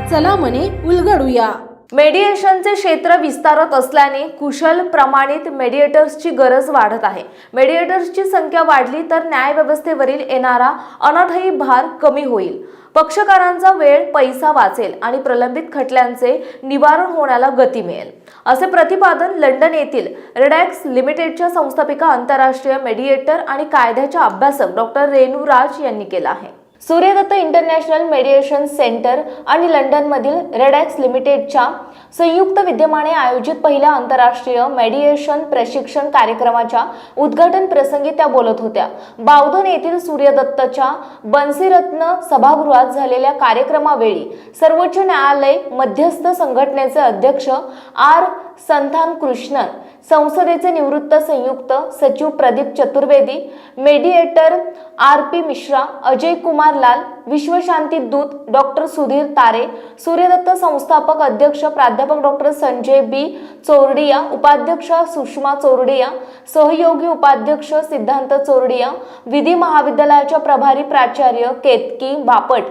चला मने उलगडूया। मेडिएशनचे क्षेत्र विस्तारत असल्याने कुशल प्रमाणित मेडिएटर्सची गरज वाढत आहे। मेडिएटर्सची संख्या वाढली तर न्याय व्यवस्थेवरील येणारा अनाठायी भार कमी होईल, पक्षकारांचा वेळ पैसा वाचेल आणि प्रलंबित खटल्यांचे निवारण होण्याला गती मिळेल, असे प्रतिपादन लंडन येथील रेडॅक्स लिमिटेडच्या संस्थापिका आंतरराष्ट्रीय मेडिएटर आणि कायद्याच्या अभ्यासक डॉक्टर रेणू राज यांनी केलं आहे। सूर्यदत्त इंटरनॅशनल मेडिएशन सेंटर आणि लंडनमधील रेडॅक्स लिमिटेडच्या संयुक्त विद्यमाने आयोजित पहिल्या आंतरराष्ट्रीय मेडिएशन प्रशिक्षण कार्यक्रमाच्या उद्घाटन प्रसंगी त्या बोलत होत्या। बावधन येथील सूर्यदत्तच्या बन्सीरत्न सभागृहात झालेल्या कार्यक्रमावेळी सर्वोच्च न्यायालय मध्यस्थ संघटनेचे अध्यक्ष आर संथानकृष्णन, संसदेचे निवृत्त संयुक्त सचिव प्रदीप चतुर्वेदी, मेडिएटर आर.पी. मिश्रा, अजय कुमार लाल, विश्वशांती दूत डॉक्टर सुधीर तारे, सूर्यदत्त संस्थापक अध्यक्ष प्राध्यापक डॉक्टर संजय बी. चोरडिया, उपाध्यक्ष सुषमा चोरडिया, सहयोगी उपाध्यक्ष सिद्धांत चोरडिया, विधी महाविद्यालयाच्या प्रभारी प्राचार्य केतकी बापट,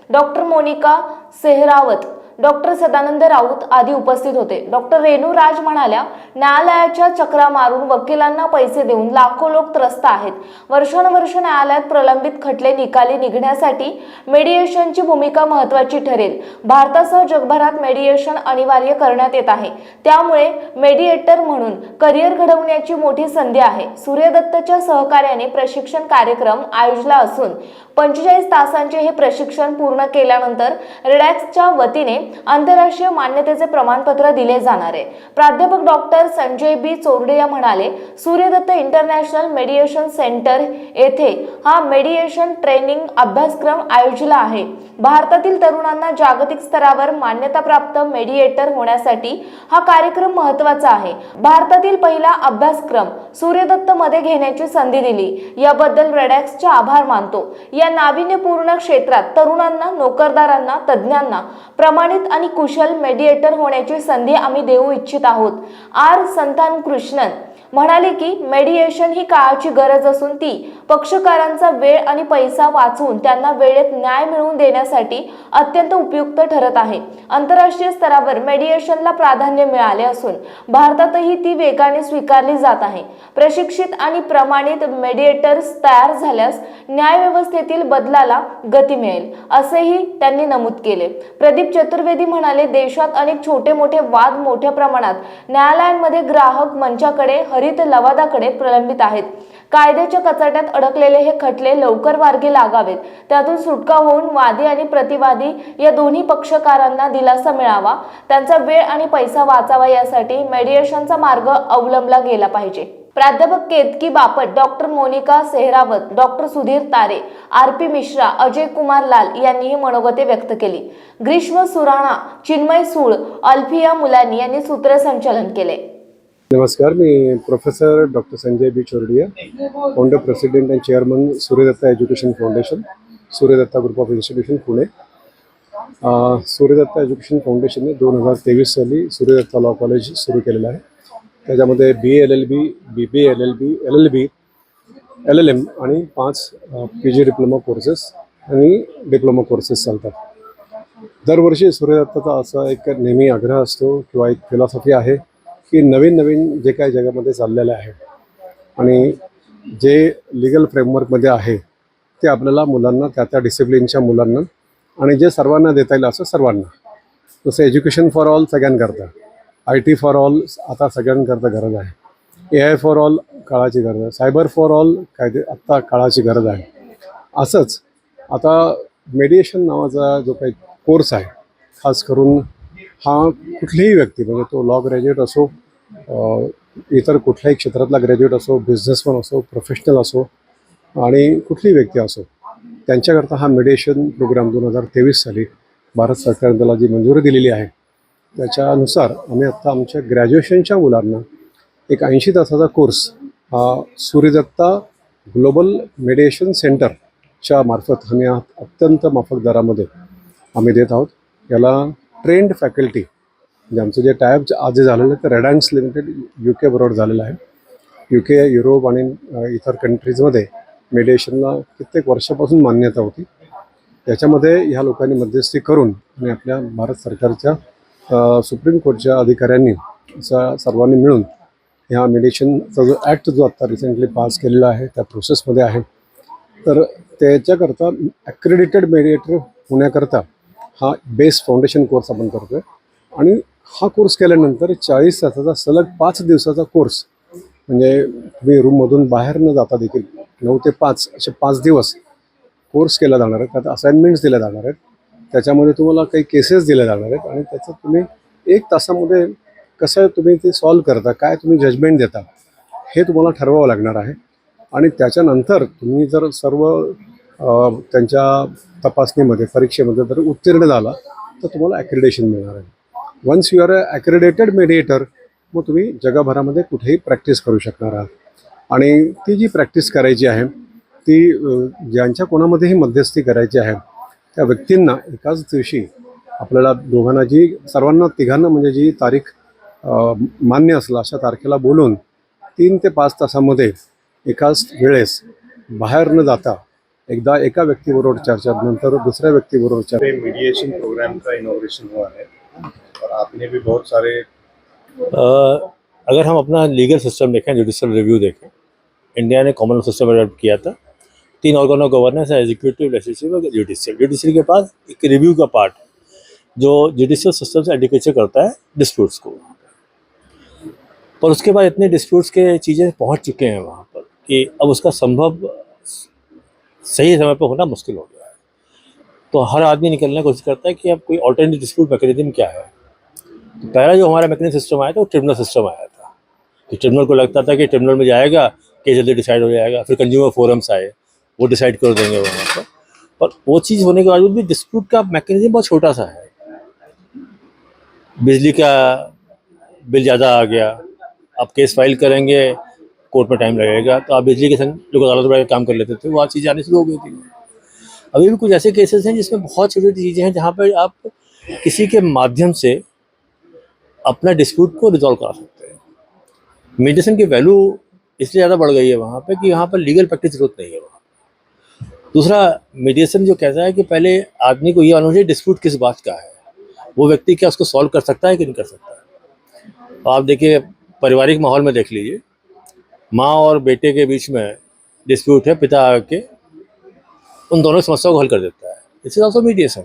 डॉक्टर मोनिका सेहरावत, डॉक्टर सदानंद राऊत आदी उपस्थित होते। डॉक्टर रेणू राज म्हणाल्या, न्यायालयाच्या चक्रा मारून वकिलांना पैसे देऊन लाखो लोक त्रस्त आहेत। वर्षानुवर्ष न्यायालयात प्रलंबित खटले निकाली निघण्यासाठी मेडिएशनची भूमिका महत्त्वाची ठरेल। भारतासह जगभरात मेडिएशन अनिवार्य करण्यात येत आहे, त्यामुळे मेडिएटर म्हणून करिअर घडवण्याची मोठी संधी आहे। सूर्यदत्तच्या सहकार्याने प्रशिक्षण कार्यक्रम आयोजला असून 45 तासांचे हे प्रशिक्षण पूर्ण केल्यानंतर रेडॅक्सच्या वतीने आंतरराष्ट्रीय मान्यतेचे प्रमाणपत्र दिले जाणार आहे। प्राध्यापक डॉक्टर संजय बी. चोरडिया म्हणाले, सूर्यदत्त इंटरनॅशनल मेडिएशन सेंटर येथे हा मेडिएशन ट्रेनिंग अभ्यासक्रम आयोजिला आहे। भारतातील तरुणांना जागतिक स्तरावर मान्यताप्राप्त मेडिएटर होण्यासाठी हा कार्यक्रम महत्त्वाचा आहे। भारतातील पहिला अभ्यासक्रम सूर्यदत्त मध्ये घेण्याची संधी दिली, याबद्दल रेडॅक्सचे आभार मानतो। या नाविन्यपूर्ण क्षेत्रात तरुणांना, नोकरदारांना, तज्ञांना प्रमाणित आणि कुशल मेडिएटर होण्याची संधी आम्ही देऊ इच्छित आहोत। आर. संथानकृष्णन म्हणाले की मेडिएशन ही काळाची गरज असून ती पक्षकारांचा वेळ आणि पैसा वाचवून त्यांना वेळेत न्याय मिळवून देण्यासाठी अत्यंत उपयुक्त ठरत आहे। आंतरराष्ट्रीय स्तरावर मेडिएशनला प्राधान्य मिळाले असून भारतातही ती वेगाने स्वीकारली जात आहे। प्रशिक्षित आणि प्रमाणित मेडिएटर्स तयार झाल्यास न्याय व्यवस्थेतील बदलाला गती मिळेल, असेही त्यांनी नमूद केले। प्रदीप चतुर्वेदी म्हणाले, देशात अनेक छोटे मोठे वाद मोठ्या प्रमाणात न्यायालयांमध्ये ग्राहक मंचाकडे, हरित लवादाकडे प्रलंबित आहेत। कायद्याच्या कचाट्यात अडकलेले हे खटले लवकर मार्गी लागावेत, त्यातून सुटका होऊन वादी आणि प्रतिवादी या दोन्ही पक्षकारांना दिलासा मिळावा, त्यांचा वेळ आणि पैसा वाचावा, यासाठी मेडिएशनचा मार्ग अवलंबला गेला पाहिजे। प्राध्यापक केतकी बापट, डॉक्टर मोनिका सेहरावत, डॉक्टर सुधीर तारे, आर.पी. मिश्रा, अजय कुमार लाल यांनीही मनोगते व्यक्त केली। ग्रीष्म सुराणा, चिन्मय सूळ, अल्फिया मुलानी यांनी सूत्रसंचालन केले। नमस्कार, मी professor doctor Sanjay B. Chordia, founder, president and chairman Suryadatta education foundation, Suryadatta group of institution Pune. Suryadatta education फाउंडेशनने 2023 साली सूर्यदत्ता लॉ कॉलेज सुरू केलेलं आहे। त्याच्यामध्ये BA LLB, BBA LLB, LLB, LLM आणि 5 PG डिप्लोमा कोर्सेस आणि डिप्लोमा कोर्सेस चालतात। दरवर्षी सूर्यदत्ताचा असा एक नेहमी आग्रह असतो किंवा एक फिलॉसॉफी आहे की नवीन नवीन जे काही जगामध्ये चाललेलं आहे आणि जे लिगल फ्रेमवर्कमध्ये आहे ते आपल्याला मुलांना, त्या डिसिप्लिनच्या मुलांना आणि जे सर्वांना देता येईल असं सर्वांना, जसं एज्युकेशन फॉर ऑल सगळ्यांकरता, IT फॉर ऑल आता सगळ्यांकरता गरज आहे, AI फॉर ऑल काळाची गरज आहे, सायबर फॉर ऑल कायदे आत्ता काळाची गरज आहे। असंच आता मेडिएशन नावाचा जो काही कोर्स आहे, खास करून हा कुठलीही व्यक्ती, म्हणजे तो लॉ ग्रॅज्युएट असो, इतर कुठल्याही क्षेत्रातला ग्रॅज्युएट असो, बिझनेसमन असो, प्रोफेशनल असो आणि कुठलीही व्यक्ती असो, त्यांच्याकरता हा मेडिएशन प्रोग्राम 2023 साली भारत सरकारने त्याला जी मंजुरी दिलेली आहे त्याच्यानुसार आम्ही आत्ता आमच्या ग्रॅज्युएशनच्या मुलांना एक 80 तासाचा कोर्स हा सूर्यदत्ता ग्लोबल मेडिएशन सेंटरच्या मार्फत आम्ही अत्यंत माफक दरामध्ये आम्ही देत आहोत। याला ट्रेंड फॅकल्टी, म्हणजे आमचं जे टायअप आज जे झालेलं आहे ते रेडॅक्स लिमिटेड UK बरोबर झालेलं आहे। UK, युरोप आणि इतर कंट्रीजमध्ये मेडिएशनला कित्येक वर्षापासून मान्यता होती त्याच्यामध्ये ह्या लोकांनी मध्यस्थी करून आणि आपल्या भारत सरकारच्या सुप्रीम कोर्टच्या अधिकाऱ्यांनी सर्वांनी मिळून ह्या मेडिएशनचा जो ॲक्ट जो आत्ता रिसेंटली पास केलेला आहे त्या प्रोसेसमध्ये आहे. तर त्याच्याकरता ॲक्रेडिटेड मेडिएटर होण्याकरता हा बेस फाउंडेशन कोर्स आपण करतो आहे. आणि हा कोर्स केल्यानंतर 40 तासाचा सलग 5 दिवसाचा कोर्स, म्हणजे तुम्ही रूममधून बाहेर न जाता देखील 9 ते 5 असे 5 दिवस कोर्स केला जाणार आहे. त्यात असाइनमेंट्स दिल्या जाणार आहेत, त्याच्यामध्ये तुम्हाला काही केसेस दिल्या जाणार आहेत आणि त्याचं तुम्ही 1 तासामध्ये कसं तुम्ही ते सॉल्व करता, काय तुम्ही जजमेंट देता, हे तुम्हाला ठरवावं लागणार आहे. आणि त्याच्यानंतर तुम्ही जर सर्व त्यांच्या तपासणीमध्ये परीक्षेमध्ये जर उत्तीर्ण झाला तर तुम्हाला ॲक्रेडिटेशन मिळणार आहे. Once you are a accredited mediator, मग तुम्ही जगभरामध्ये कुठेही प्रॅक्टिस करू शकणार आहात. आणि ती जी प्रॅक्टिस करायची आहे ती ज्यांच्या कोणामध्येही मध्यस्थी करायची आहे त्या व्यक्तींना एकाच दिवशी आपल्याला दोघांना सर्वांना तिघांना म्हणजे जी तारीख मान्य असेल अशा तारखेला बोलून 3 ते 5 तासामध्ये एकाच वेळेस बाहेर न जाता एकदा एका व्यक्तीबरोबर चर्चा, नंतर दुसऱ्या व्यक्तीबरोबर चर्चा. मीडिएशन प्रोग्राम का इनॉग्रेशन हुआ है और आपने भी बहुत सारे अगर हम अपना लीगल सिस्टम देखें, जुडिशल रिव्यू देखें, इंडिया ने कॉमन सिस्टम अडॉप्ट किया था. 3 ऑर्गन ऑफ गवर्नेंस है, एग्जीक्यूटिव, लेजिस्लेटिव और जुडिशियल. जुडिशियल के पास एक रिव्यू का पार्ट जो जुडिशियल सिस्टम से एडवोकेसी करता है डिस्प्यूट्स को. पर उसके बाद इतने डिस्प्यूट्स के चीज़ें पहुंच चुके हैं वहाँ पर कि अब उसका संभव सही समय पर होना मुश्किल हो गया है. तो हर आदमी निकलने की कोशिश करता है कि अब कोई ऑल्टरनेटिव डिस्प्यूट मैकेनिज्म क्या है. तो पहला जो हमारा मैकेनिज्म सिस्टम आया था वो ट्रिब्यूनल सिस्टम आया था कि ट्रिब्यूनल को लगता था कि ट्रिब्यूनल में जाएगा केस जल्दी डिसाइड हो जाएगा. फिर कंज्यूमर फोरम्स आए, वो डिसाइड कर देंगे वहाँ पर वो चीज़ होने के बावजूद भी डिस्प्यूट का मैकेनिज्म बहुत छोटा सा है. बिजली का बिल ज़्यादा आ गया, आप केस फाइल करेंगे, कोर्ट में टाइम लगेगा, तो आप बिजली के संग लोग अदालत में काम कर लेते थे, वो आज चीज़ें आनी शुरू हो गई थी. अभी भी कुछ ऐसे केसेस हैं जिसमें बहुत छोटी छोटी चीज़ें हैं जहाँ पर आप किसी के माध्यम से अपना डिस्प्यूट को रिजॉल्व करा सकते हैं. मीडिएशन की वैल्यू इसलिए ज़्यादा बढ़ गई है वहाँ पे कि यहाँ पर लीगल प्रैक्टिस जरूरत नहीं है वहाँ. दूसरा, मीडिएशन जो कहता है कि पहले आदमी को ये मालूम चाहिए डिस्प्यूट किस बात का है, वो व्यक्ति क्या उसको सॉल्व कर सकता है कि नहीं कर सकता है. तो आप देखिए पारिवारिक माहौल में देख लीजिए, माँ और बेटे के बीच में डिस्प्यूट है, पिता आके उन दोनों समस्याओं को हल कर देता है. It's also mediation.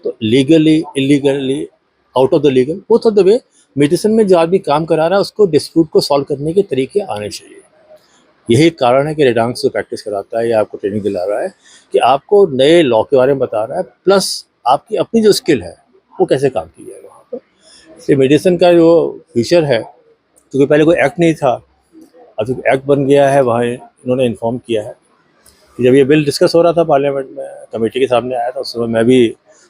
तो legally, illegally, out of the legal, both of the way mediation में जो आदमी काम करा रहा है उसको डिस्प्यूट को सॉल्व करने के तरीके आने चाहिए. यही कारण है कि रेडांक्स जो प्रैक्टिस कराता है या आपको ट्रेनिंग दिला रहा है कि आपको नए लॉ के बारे में बता रहा है, प्लस आपकी अपनी जो स्किल है वो कैसे काम की जाए वहाँ पर. इसलिए मीडिएशन का जो फ्यूचर है, क्योंकि पहले कोई एक्ट नहीं था, अब जब एक्ट बन गया है वहाँ इन्होंने इन्फॉर्म किया है कि जब ये बिल डिस्कस हो रहा था पार्लियामेंट में, कमेटी के सामने आया था, उस समय मैं भी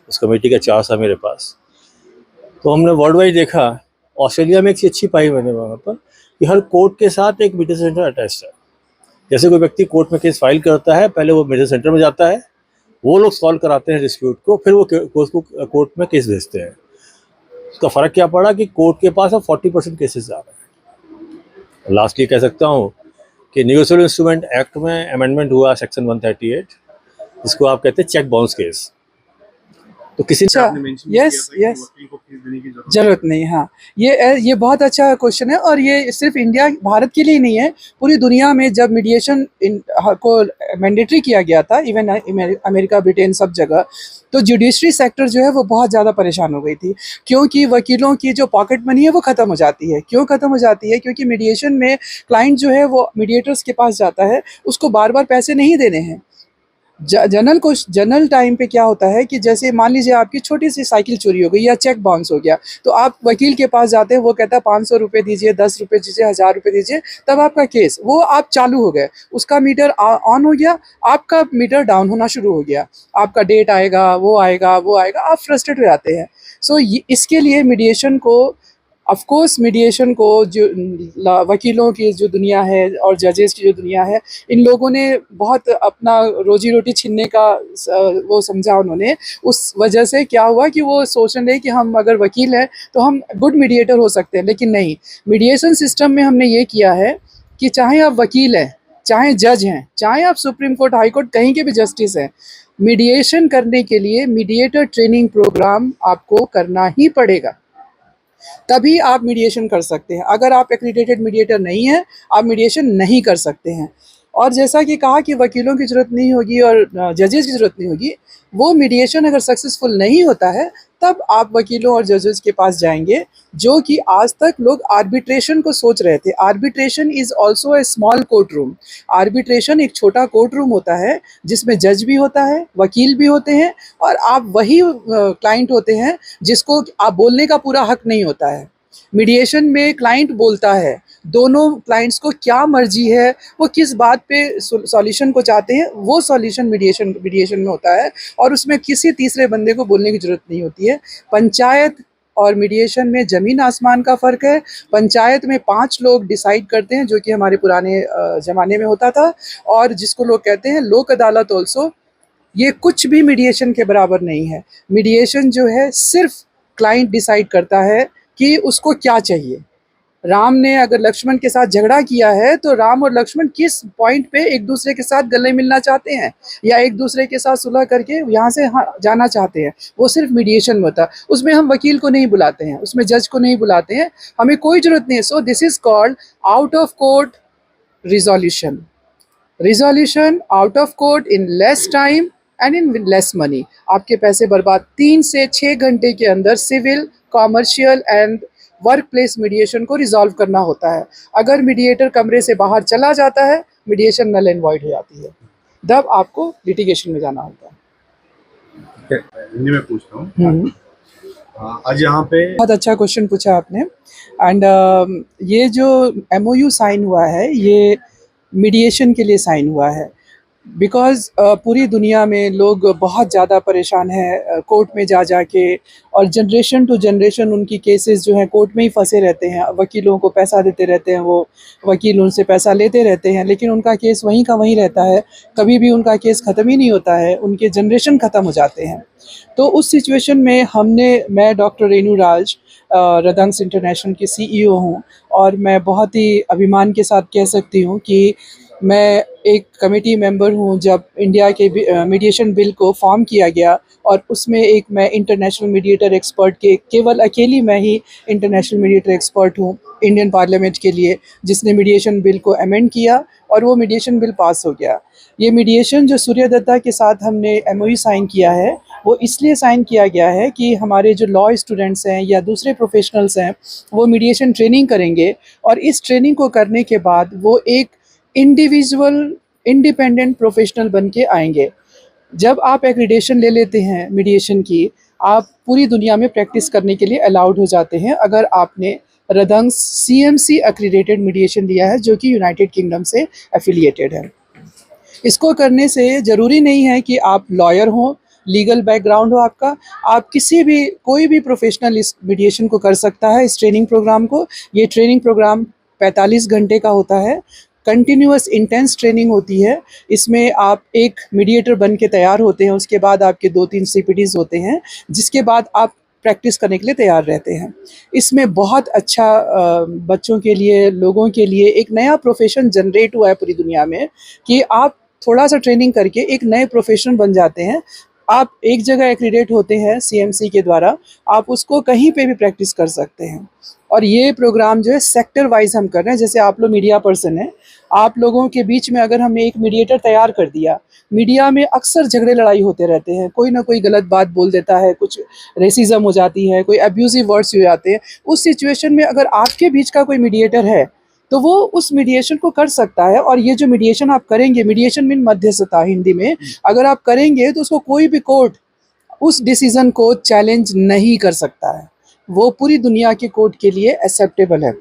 उस कमेटी का चार्ज था मेरे पास. तो हमने वर्ल्ड वाइड देखा, ऑस्ट्रेलिया में एक चीज़ अच्छी पाई मैंने वहाँ पर कि हर कोर्ट के साथ एक मीडिएशन सेंटर अटैच्ड है. जैसे कोई व्यक्ति कोर्ट में केस फाइल करता है, पहले वो मीडिएशन सेंटर में जाता है, वो लोग सॉल्व कराते हैं डिस्प्यूट को, फिर वो कोर्ट में केस भेजते हैं. उसका फ़र्क क्या पड़ा कि कोर्ट के पास अब 40% केसेस आ रहे हैं. लास्टली कह सकता हूँ कि निगोशिएबल इंस्ट्रूमेंट एक्ट में अमेंडमेंट हुआ सेक्शन 138, जिसको आप कहते हैं चेक बाउंस केस. तो किसी आपने mention किया था कि वकील को फीस देने की जरूरत नहीं. हाँ, ये बहुत अच्छा क्वेश्चन है और ये सिर्फ इंडिया भारत के लिए नहीं है, पूरी दुनिया में जब मीडिएशन को मैंडेटरी किया गया था, इवन अमेरिका, ब्रिटेन, सब जगह, तो जुडिशरी सेक्टर जो है वो बहुत ज़्यादा परेशान हो गई थी, क्योंकि वकीलों की जो पॉकेट मनी है वो ख़त्म हो जाती है. क्यों ख़त्म हो जाती है? क्योंकि मीडिएशन में क्लाइंट जो है वो मीडिएटर्स के पास जाता है, उसको बार बार पैसे नहीं देने हैं. जनरल टाइम पे क्या होता है कि जैसे मान लीजिए आपकी छोटी सी साइकिल चोरी हो गई या चेक बाउंस हो गया, तो आप वकील के पास जाते हैं, वो कहता है 500 रुपये दीजिए, 10 रुपये दीजिए, 1000 रुपये दीजिए, तब आपका केस, वो आप चालू हो गए, उसका मीटर ऑन हो गया, आपका मीटर डाउन होना शुरू हो गया, आपका डेट आएगा, वो आएगा, वो आएगा, आप फ्रस्ट्रेट हो जाते हैं. सो इसके लिए मीडिएशन को, ऑफ कोर्स मीडिएशन को जो वकीलों की जो दुनिया है और जजेस की जो दुनिया है, इन लोगों ने बहुत अपना रोजी रोटी छीनने का वो समझा उन्होंने. उस वजह से क्या हुआ कि वो सोच रहे कि हम अगर वकील हैं तो हम गुड मीडिएटर हो सकते हैं, लेकिन नहीं. मीडिएशन सिस्टम में हमने ये किया है कि चाहे आप वकील हैं चाहे जज हैं, चाहे आप सुप्रीम कोर्ट, हाई कोर्ट, कहीं के भी जस्टिस हैं, मीडिएशन करने के लिए मीडिएटर ट्रेनिंग प्रोग्राम आपको करना ही पड़ेगा, तभी आप मीडिएशन कर सकते हैं। अगर आप एक्रीडेटेड मीडिएटर नहीं हैं, आप मीडिएशन नहीं कर सकते हैं। और जैसा कि कहा कि वकीलों की ज़रूरत नहीं होगी और जजेस की ज़रूरत नहीं होगी, वो मीडिएशन अगर सक्सेसफुल नहीं होता है तब आप वकीलों और जजेस के पास जाएंगे, जो कि आज तक लोग आर्बिट्रेशन को सोच रहे थे। Arbitration is also a small court room. Arbitration एक छोटा कोर्ट रूम होता है जिसमें जज भी होता है, वकील भी होते हैं, और आप वही क्लाइंट होते हैं जिसको आप बोलने का पूरा हक नहीं होता है। मीडिएशन में क्लाइंट बोलता है, दोनों क्लाइंट्स को क्या मर्जी है, वो किस बात पे सॉल्यूशन को चाहते हैं, वो सॉल्यूशन मीडिएशन में होता है, और उसमें किसी तीसरे बंदे को बोलने की ज़रूरत नहीं होती है। पंचायत और मीडिएशन में ज़मीन आसमान का फ़र्क है। पंचायत में 5 लोग डिसाइड करते हैं, जो कि हमारे पुराने ज़माने में होता था, और जिसको लोग कहते हैं लोक अदालत ऑल्सो। ये कुछ भी मीडिएशन के बराबर नहीं है। मीडिएशन जो है सिर्फ क्लाइंट डिसाइड करता है कि उसको क्या चाहिए। राम ने अगर लक्ष्मण के साथ झगड़ा किया है तो राम और लक्ष्मण किस पॉइंट पे एक दूसरे के साथ गले मिलना चाहते हैं या एक दूसरे के साथ सुलह करके यहाँ से जाना चाहते हैं, वो सिर्फ मीडिएशन में होता है। उसमें हम वकील को नहीं बुलाते हैं, उसमें जज को नहीं बुलाते हैं, हमें कोई ज़रूरत नहीं है। So this is called out of court resolution. Resolution out of court in less time and in less money. आपके पैसे बर्बाद। 3 से 6 घंटे के अंदर civil, commercial and work place mediation को रिजॉल्व करना होता है। अगर मीडिएटर कमरे से बाहर चला जाता है, मीडिएशन नल एंड वॉइड हो जाती है, तब आपको लिटिगेशन में जाना होता है। हिंदी में पूछता हूँ। आज यहाँ पे बहुत अच्छा क्वेश्चन पूछा आपने। एंड ये जो MOU साइन हुआ है, ये मीडिएशन के लिए साइन हुआ है। बिकॉज़ पूरी दुनिया में लोग बहुत ज़्यादा परेशान हैं कोर्ट में जा के, और जनरेशन टू जनरेशन उनकी केसेस जो हैं कोर्ट में ही फंसे रहते हैं। वकीलों को पैसा देते रहते हैं, वो वकील उनसे पैसा लेते रहते हैं, लेकिन उनका केस वहीं का वहीं रहता है, कभी भी उनका केस ख़त्म ही नहीं होता है, उनके जनरेशन ख़त्म हो जाते हैं। तो उस सिचुएशन में मैं डॉक्टर रेणु राज रदंस इंटरनेशनल की CEO हूँ, और मैं बहुत ही अभिमान के साथ कह सकती हूँ कि मैं एक कमेटी मेंबर हूँ जब इंडिया के मीडिएशन बिल को फॉर्म किया गया, और उसमें मैं इंटरनेशनल मीडिएटर एक्सपर्ट के केवल अकेली मैं ही इंटरनेशनल मीडिएटर एक्सपर्ट हूँ इंडियन पार्लियामेंट के लिए, जिसने मीडिएशन बिल को अमेंड किया और वो मीडिएशन बिल पास हो गया। ये मीडिएशन जो सूर्य दत्ता के साथ हमने MOU साइन किया है, वो इसलिए साइन किया गया है कि हमारे जो लॉ स्टूडेंट्स हैं या दूसरे प्रोफेशनल्स हैं, वो मीडिएशन ट्रेनिंग करेंगे, और इस ट्रेनिंग को करने के बाद वो एक इंडिविजुअल इंडिपेंडेंट प्रोफेशनल बन के आएंगे। जब आप एक्रीडेशन ले लेते हैं मीडिएशन की, आप पूरी दुनिया में प्रैक्टिस करने के लिए अलाउड हो जाते हैं, अगर आपने रदंस CMC एक्रीडेटेड मीडिएशन लिया है, जो कि यूनाइटेड किंगडम से एफिलिएटेड है। इसको करने से ज़रूरी नहीं है कि आप लॉयर हों, लीगल बैकग्राउंड हो आपका, आप कोई भी प्रोफेशनल इस मीडिएशन को कर सकता है, इस ट्रेनिंग प्रोग्राम को। ये ट्रेनिंग प्रोग्राम 45 घंटे का होता है, कंटिन्यूअस इंटेंस ट्रेनिंग होती है। इसमें आप एक मीडिएटर बन के तैयार होते हैं, उसके बाद आपके 2-3 CPTs होते हैं, जिसके बाद आप प्रैक्टिस करने के लिए तैयार रहते हैं। इसमें बहुत अच्छा बच्चों के लिए, लोगों के लिए एक नया प्रोफेशन जनरेट हुआ है पूरी दुनिया में, कि आप थोड़ा सा ट्रेनिंग करके एक नए प्रोफेशन बन जाते हैं। आप एक जगह एक्रीडेट होते हैं CMC के द्वारा, आप उसको कहीं पे भी प्रैक्टिस कर सकते हैं। और ये प्रोग्राम जो है सेक्टर वाइज हम कर रहे हैं। जैसे आप लोग मीडिया पर्सन हैं, आप लोगों के बीच में अगर हमने एक मीडिएटर तैयार कर दिया, मीडिया में अक्सर झगड़े लड़ाई होते रहते हैं, कोई ना कोई गलत बात बोल देता है, कुछ रेसिज्म हो जाती है, कोई अब्यूजिव वर्ड्स हो जाते हैं। उस सिचुएशन में अगर आपके बीच का कोई मीडिएटर है, तो वो उस मीडिएशन को कर सकता है। और ये जो मीडिएशन आप करेंगे, मीडिएशन मीन मध्यस्थता हिंदी में, अगर आप करेंगे तो उसको कोई भी कोर्ट उस डिसीजन को चैलेंज नहीं कर सकता है, वो पूरी दुनिया के कोर्ट के लिए एक्सेप्टेबल है।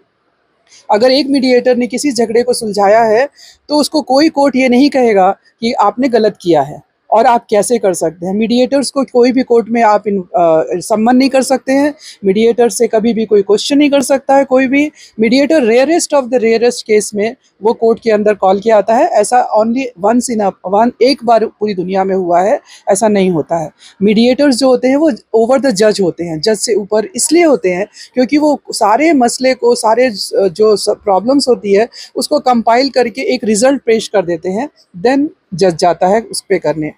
अगर एक मीडिएटर ने किसी झगड़े को सुलझाया है, तो उसको कोई कोर्ट ये नहीं कहेगा कि आपने गलत किया है, और आप कैसे कर सकते हैं। मीडिएटर्स को कोई भी कोर्ट में आप सम्मन नहीं कर सकते हैं, मीडिएटर से कभी भी कोई क्वेश्चन नहीं कर सकता है कोई भी। Mediator rarest of the rarest case में वो कोर्ट के अंदर कॉल किया आता है। ऐसा ओनली वंस इन एक बार पूरी दुनिया में हुआ है, ऐसा नहीं होता है। मीडिएटर्स जो होते हैं वो ओवर द जज होते हैं, जज से ऊपर इसलिए होते हैं क्योंकि वो सारे मसले को, सारे जो प्रॉब्लम्स होती है उसको कंपाइल करके एक रिजल्ट पेश कर देते हैं, देन जज जाता है उस पे करने।